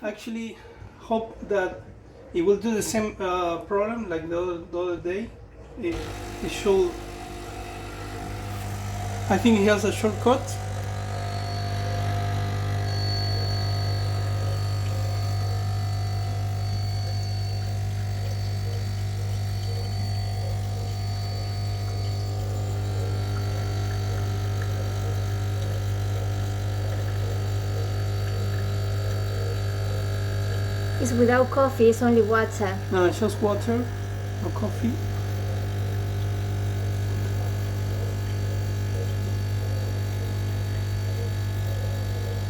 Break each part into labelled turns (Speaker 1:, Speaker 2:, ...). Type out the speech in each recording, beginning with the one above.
Speaker 1: actually hope that it will do the same problem like the other day. It should. I think it has a shortcut.
Speaker 2: It's without coffee, it's only water.
Speaker 1: No, it's just water, no coffee.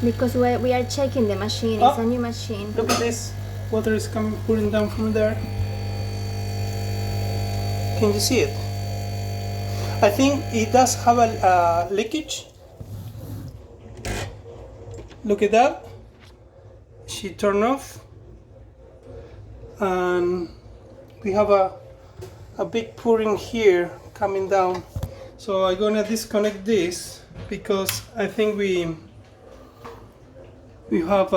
Speaker 2: Because we are checking the machine, it's a new machine.
Speaker 1: Look at this, water is coming, pouring down from there. Can you see it? I think it does have a leakage. Look at that. She turned off. And we have a big pouring here coming down, so I'm gonna disconnect this because I think we have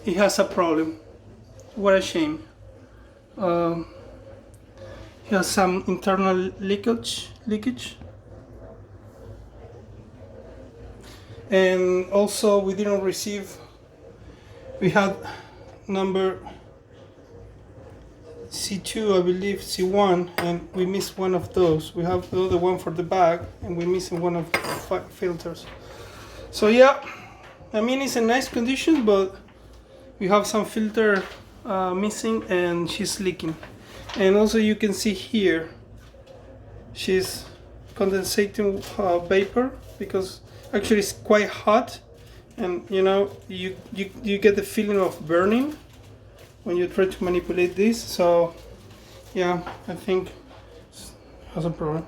Speaker 1: it has a problem. What a shame. It has some internal leakage, and also we didn't receive. We had number C2, I believe, C1, and we missed one of those. We have the other one for the bag, and we're missing one of the filters. So yeah, I mean, it's in nice condition, but we have some filter missing, and she's leaking. And also you can see here, she's condensating vapor, because actually it's quite hot, and you know, you get the feeling of burning when you try to manipulate this. So yeah, I think it has a problem.